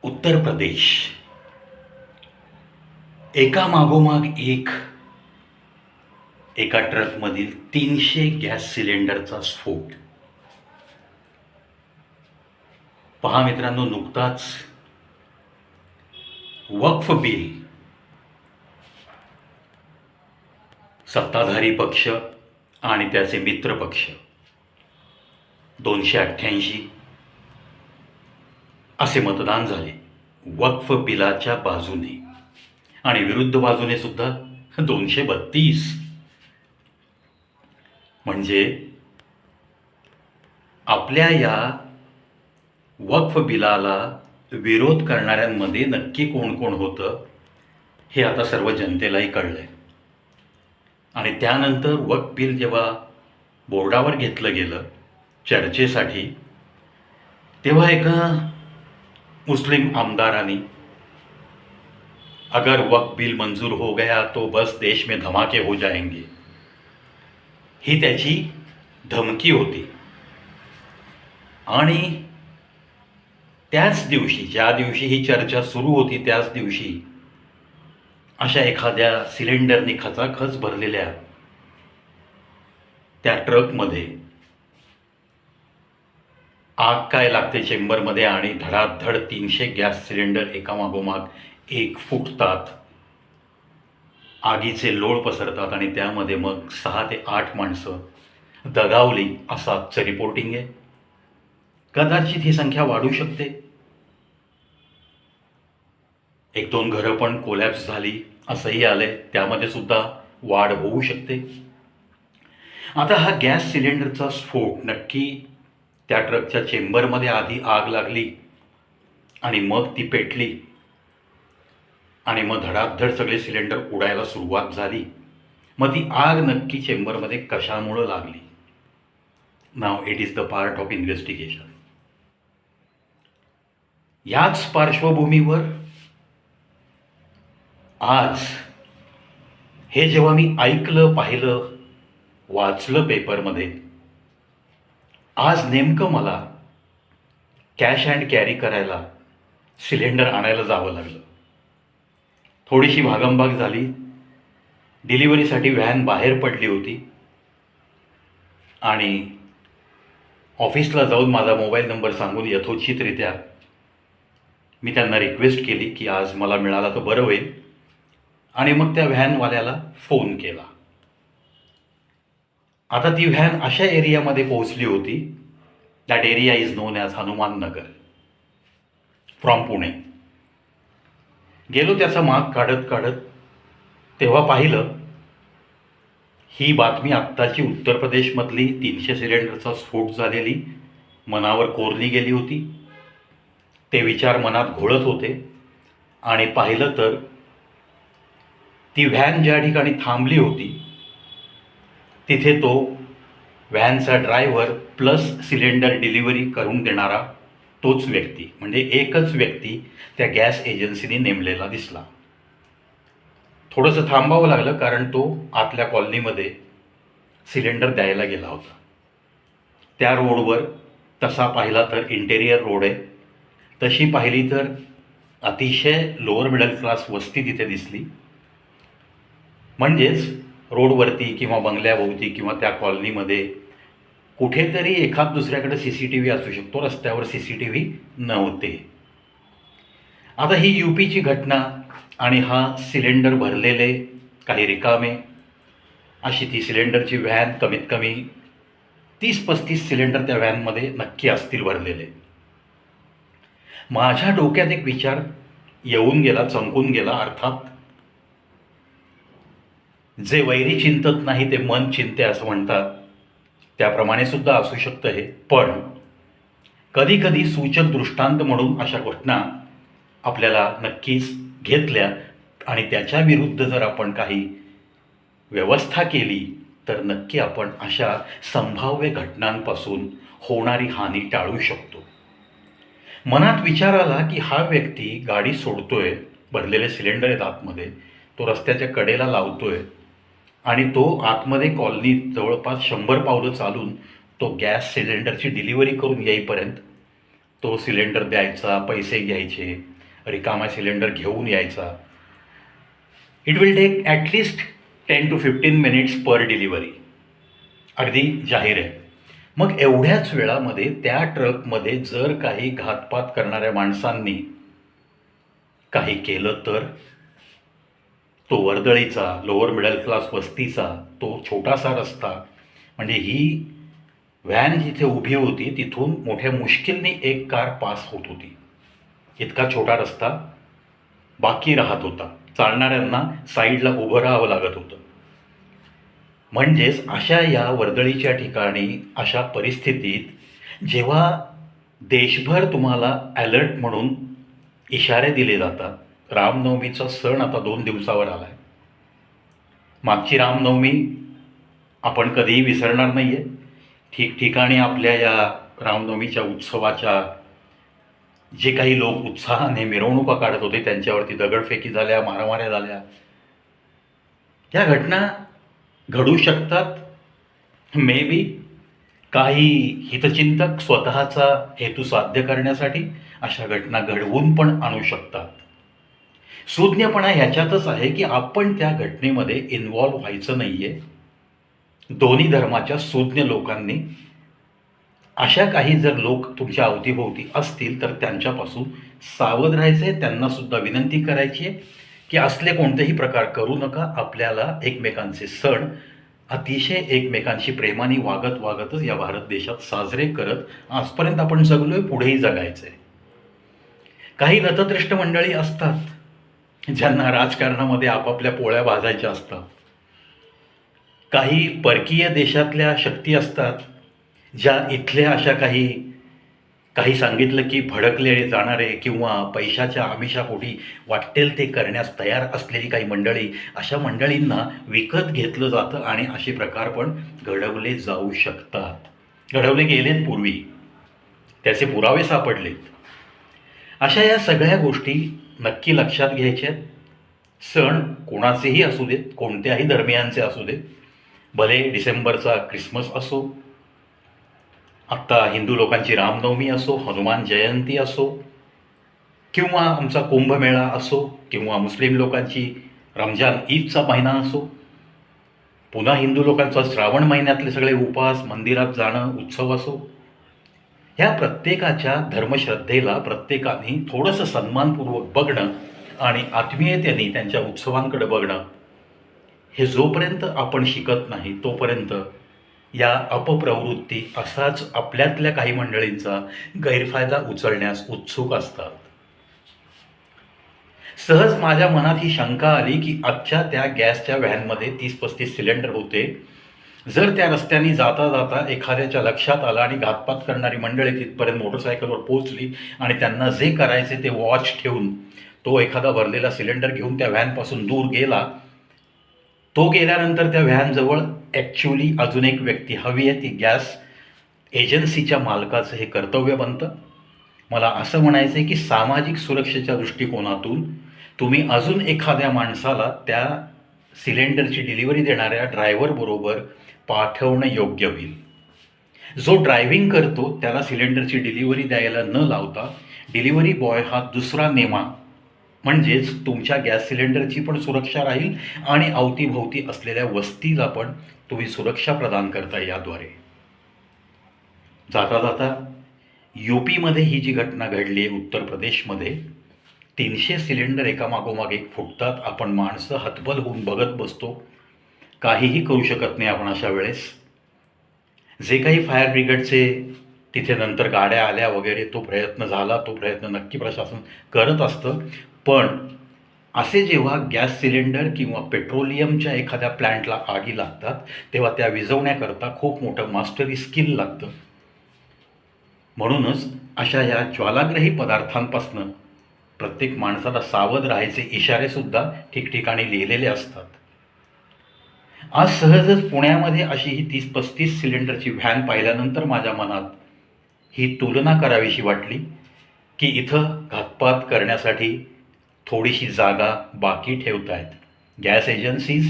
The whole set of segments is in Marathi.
उत्तर प्रदेश एका मागोमाग एका ट्रकमधील 300 गॅस सिलेंडरचा स्फोट. पहा मित्रांनो, नुकताच वक्फ बिल सत्ताधारी पक्ष आणि त्याचे मित्र पक्ष 288 असे मतदान झाले वक्फ बिलाच्या बाजूने, आणि विरुद्ध बाजूने सुद्धा 232. म्हणजे आपल्या या वक्फ बिलाला विरोध करणाऱ्यांमध्ये नक्की कोण कोण होतं हे आता सर्व जनतेलाही कळलंय. आणि त्यानंतर वक्फ बिल जेव्हा बोर्डावर घेतलं गेलं चर्चेसाठी, तेव्हा एका मुस्लिम आमदारांनी अगर वक्फ बिल मंजूर हो गया तो बस देश में धमाके हो जाएंगे, ही त्याची धमकी होती. आणि त्याच दिवशी, ज्या दिवशी ही चर्चा सुरू होती, त्याच दिवशी अशा एखाद्या सिलेंडरनी खचाखच भरलेल्या त्या ट्रकमध्ये आग काय लागते चेंबरमध्ये, आणि धडाधड 300 गॅस सिलेंडर एकामागोमाग एक फुटतात, आगीचे लोळ पसरतात, आणि त्यामध्ये मग 6 ते 8 माणसं दगावली, असा आजचं रिपोर्टिंग आहे. कदाचित ही संख्या वाढू शकते, 1-2 घरं पण कोलॅप्स झाली असंही आलंय, त्यामध्ये सुद्धा वाढ होऊ शकते. आता हा गॅस सिलेंडरचा स्फोट नक्की त्या ट्रकच्या चेंबरमध्ये आधी आग लागली आणि मग ती पेटली, आणि मग धडाधड सगळे सिलेंडर उडायला सुरुवात झाली. मग ती आग नक्की चेंबरमध्ये कशामुळं लागली? Now it is the part of investigation. याच पार्श्वभूमीवर आज हे जेव्हा मी ऐकलं, पाहिलं, वाचलं पेपरमध्ये, आज नेमकं मला कॅश अँड कॅरी करायला सिलेंडर आणायला जावं लागलं. थोडीशी भागमभाग झाली. डिलिव्हरीसाठी व्हॅन बाहेर पडली होती, आणि ऑफिसला जाऊन माझा मोबाईल नंबर सांगून यथोचितरित्या मी त्यांना रिक्वेस्ट केली की आज मला मिळाला तर बरं होईल, आणि मग त्या व्हॅनवाल्याला फोन केला. आता ती व्हॅन अशा एरियामध्ये पोहोचली होती, that area is non as Hanuman Nagar, from Pune. गेलो त्याचा माग काढत काढत, तेव्हा पाहिलं ही बातमी आत्ताची उत्तर प्रदेशमधली 300 सिलेंडरचा स्फोट झालेली मनावर कोरली गेली होती. ते विचार मनात घोळत होते, आणि पाहिलं तर ती व्हॅन ज्या ठिकाणी थांबली होती तिथे तो व्हॅनचा ड्रायव्हर प्लस सिलेंडर डिलिव्हरी करून देणारा तोच व्यक्ती, म्हणजे एकच व्यक्ती त्या गॅस एजन्सीने नेमलेला दिसला. थोडंसं थांबावं लागलं, कारण तो आतल्या कॉलनीमध्ये सिलेंडर द्यायला गेला होता. त्या रोडवर तसा पाहिला तर इंटेरियर रोड आहे, तशी पाहिली तर अतिशय लोअर मिडल क्लास वस्ती तिथे दिसली. म्हणजेच रोडवरती किंवा बंगल्याभोवती किंवा त्या कॉलनीमध्ये कुठेतरी एखाद दुसऱ्याकडे CCTV असू शकतो, रस्त्यावर CCTV नव्हते. आता ही UPची घटना, आणि हा सिलेंडर भरलेले काही रिकामे, अशी ती सिलेंडरची व्हॅन, कमीत कमी 30-35 सिलेंडर त्या व्हॅनमध्ये नक्की असतील भरलेले. माझ्या डोक्यात एक विचार येऊन गेला, चमकून गेला. अर्थात जे वैरी चिंतत नाही ते मन चिंते असं म्हणतात, त्याप्रमाणे सुद्धा असू शकतं हे. पण कधी कधी सूचक दृष्टांत म्हणून अशा घटना आपल्याला नक्कीच घेतल्या, आणि त्याच्या विरुद्ध जर आपण काही व्यवस्था केली तर नक्की आपण अशा संभाव्य घटनांपासून होणारी हानी टाळू शकतो. मनात विचार आला की हा व्यक्ती गाडी सोडतोय, भरलेले सिलेंडर आहेत आतमध्ये, तो रस्त्याच्या कडेला लावतोय, आणि तो आतमध्ये कॉलनीत जवळपास 100 पावलं चालून तो गॅस सिलेंडरची डिलिव्हरी करून येईपर्यंत तो सिलेंडर द्यायचा, पैसे घ्यायचे, रिकामा सिलेंडर घेऊन यायचा. It will take at least 10 to 15 minutes per delivery. अगदी जाहीर आहे. मग एवढ्याच वेळामध्ये त्या ट्रकमध्ये जर काही घातपात करणाऱ्या माणसांनी काही केलं तर तो वर्दळीचा, लोअर मिडल क्लास वस्तीचा तो छोटासा रस्ता, म्हणजे ही व्हॅन जिथे उभी होती तिथून मोठ्या मुश्किलने एक कार पास होत होती. इतका छोटा रस्ता बाकी राहत होता. चालणाऱ्यांना साईडला उभं राहावं लागत होतं. म्हणजेच अशा या वर्दळीच्या ठिकाणी, अशा परिस्थितीत जेव्हा देशभर तुम्हाला अलर्ट म्हणून इशारे दिले जातात. रामनवमीचा सण आता 2 दिवसावर आला आहे. मागची रामनवमी आपण कधीही विसरणार नाही आहे. ठिकठिकाणी आपल्या या रामनवमीच्या उत्सवाच्या जे काही लोक उत्साहाने मिरवणुका काढत होते त्यांच्यावरती दगडफेकी झाल्या, मारामाऱ्या झाल्या. या घटना घडू शकतात. मे बी काही हितचिंतक स्वतःचा हेतू साध्य करण्यासाठी अशा घटना घडवून पण आणू शकतात. सुज्ञपणा ह्याच्यातच आहे की आपण त्या घटनेमध्ये इन्व्हॉल्व व्हायचं नाही आहे. दोन्ही धर्माच्या सुज्ञ लोकांनी अशा काही जर लोक तुमच्या अवतीभोवती असतील तर त्यांच्यापासून सावध राहायचं आहे. त्यांनासुद्धा विनंती करायची आहे की असले कोणतेही प्रकार करू नका. आपल्याला एकमेकांचे सण अतिशय एकमेकांशी प्रेमाने वागतच या भारत देशात साजरे करत आजपर्यंत आपण जगलोय, पुढेही जगायचं आहे. काही नतद्रष्ट मंडळी असतात ज्यांना राजकारणामध्ये आपापल्या पोळ्या भाजायच्या असतात. काही परकीय देशातल्या शक्ती असतात ज्या इथल्या अशा काही सांगितलं की भडकले जाणारे किंवा पैशाच्या आमिषापोटी वाटेल ते करण्यास तयार असलेली काही मंडळी, अशा मंडळींना विकत घेतलं जातं आणि असे प्रकार पण घडवले जाऊ शकतात. घडवले गेलेत पूर्वी, त्याचे पुरावे सापडलेत. अशा या सगळ्या गोष्टी नक्की लक्षात घ्यायच्या. सण कोणाचेही असू देत, कोणत्याही धर्मियांचे असू देत, भले डिसेंबरचा ख्रिसमस असो, आत्ता हिंदू लोकांची रामनवमी असो, हनुमान जयंती असो, किंवा आमचा कुंभमेळा असो, किंवा मुस्लिम लोकांची रमजान ईदचा महिना असो, पुन्हा हिंदू लोकांचा श्रावण महिन्यातले सगळे उपवास, मंदिरात जाणं, उत्सव असो, ह्या प्रत्येकाच्या धर्मश्रद्धेला प्रत्येकाने थोडंसं सन्मानपूर्वक बघणं आणि आत्मीयतेने त्यांच्या उत्सवांकडे बघणं, हे जोपर्यंत आपण शिकत नाही तोपर्यंत या अपप्रवृत्ती असाच आपल्यातल्या काही मंडळींचा गैरफायदा उचलण्यास उत्सुक असतात. सहज माझ्या मनात ही शंका आली की आजच्या त्या गॅसच्या व्हॅनमध्ये 30-35 सिलेंडर होते. जर त्या रस्त्याने जाता जाता एखाद्याच्या लक्षात आलं आणि घातपात करणारी मंडळी तिथपर्यंत मोटरसायकलवर पोहोचली आणि त्यांना जे करायचे ते वॉच ठेवून तो एखादा भरलेला सिलेंडर घेऊन त्या व्हॅनपासून दूर गेला. तो गेल्यानंतर त्या व्हॅनजवळ ॲक्च्युली अजून एक व्यक्ती हवी आहे. ती गॅस एजन्सीच्या मालकाचं हे कर्तव्य बनतं. मला असं म्हणायचं आहे की सामाजिक सुरक्षेच्या दृष्टिकोनातून तुम्ही अजून एखाद्या माणसाला त्या सिलेंडरची डिलिव्हरी देणाऱ्या ड्रायव्हरबरोबर पाठवणं योग्य होईल. जो ड्रायव्हिंग करतो त्याला सिलेंडरची डिलिव्हरी द्यायला न लावता डिलिव्हरी बॉय हा दुसरा नेमा, म्हणजेच तुमच्या गॅस सिलेंडरची पण सुरक्षा राहील आणि अवतीभोवती असलेल्या वस्तीला पण तुम्ही सुरक्षा प्रदान करता याद्वारे. जाता जाता UPमध्ये ही जी घटना घडली आहे, उत्तर प्रदेशमध्ये 300 सिलेंडर एकामागोमाग एक फुटतात. आपण माणसं हतबल होऊन बघत बसतो, काहीही करू शकत नाही आपण अशा वेळेस. जे काही फायर ब्रिगेडचे तिथे नंतर गाड्या आल्या वगैरे, तो प्रयत्न झाला, तो प्रयत्न नक्की प्रशासन करत असतं. पण असे जेव्हा गॅस सिलेंडर किंवा पेट्रोलियमच्या एखाद्या प्लॅन्टला आगी लागतात तेव्हा त्या विझवण्याकरता खूप मोठं मास्टरी स्किल लागतं. म्हणूनच अशा या ज्वालाग्रही पदार्थांपासून प्रत्येक माणसाला सावध राहायचे इशारेसुद्धा ठिकठिकाणी लिहिलेले असतात. आज सहजच पुण्यामध्ये अशी ही 30-35 सिलेंडरची व्हॅन पाहिल्यानंतर माझ्या मनात ही तुलना करावीशी वाटली की इथं घातपात करण्यासाठी थोडीशी जागा बाकी ठेवत आहेत गॅस एजन्सीज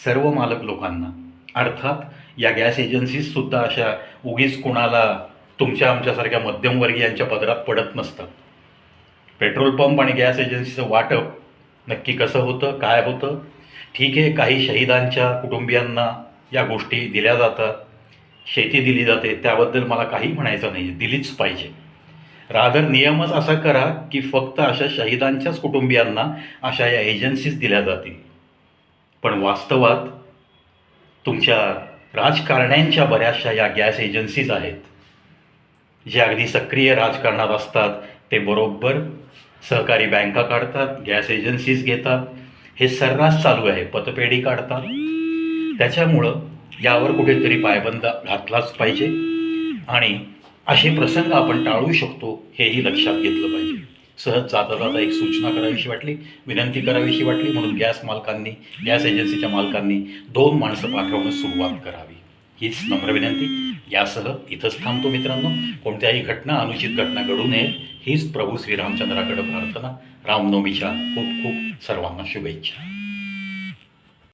सर्व मालक लोकांना. अर्थात या गॅस एजन्सीजसुद्धा अशा उगीच कोणाला तुमच्या आमच्यासारख्या मध्यमवर्गीयांच्या पदरात पडत नसतात. पेट्रोल पंप आणि गॅस एजन्सीचं वाटप नक्की कसं होतं, काय होतं? ठीक आहे, काही शहीदांच्या कुटुंबियांना या गोष्टी दिल्या जातात, शेती दिली जाते, त्याबद्दल मला काही म्हणायचं नाही, दिलीच पाहिजे. रादर नियमच असा करा की फक्त अशा शहीदांच्याच कुटुंबियांना अशा या एजन्सीज दिल्या जातील. पण वास्तवात तुमच्या राजकारण्यांच्या बऱ्याचशा या गॅस एजन्सीज आहेत, जे अगदी सक्रिय राजकारणात असतात. ते बरोबर सहकारी बँका काढतात, गॅस एजन्सीज घेतात, हे सर्रास चालू आहे, पतपेढी काढतात. त्याच्यामुळं यावर कुठेतरी पायबंद घातलाच पाहिजे आणि असे प्रसंग आपण टाळू शकतो हेही लक्षात घेतलं पाहिजे. सहज जाता जाता एक सूचना करावीशी वाटली, विनंती करावीशी वाटली, म्हणून गॅस एजन्सीच्या मालकांनी 2 माणसं पाठवणं सुरुवात करावी, हीच नम्र विनंती. यासह इथंच थांबतो मित्रांनो. कोणत्याही घटना, अनुचित घटना घडू नये हीच प्रभू श्रीरामचंद्राकडे प्रार्थना. रामनवमीच्या खूप खूप सर्वांना शुभेच्छा.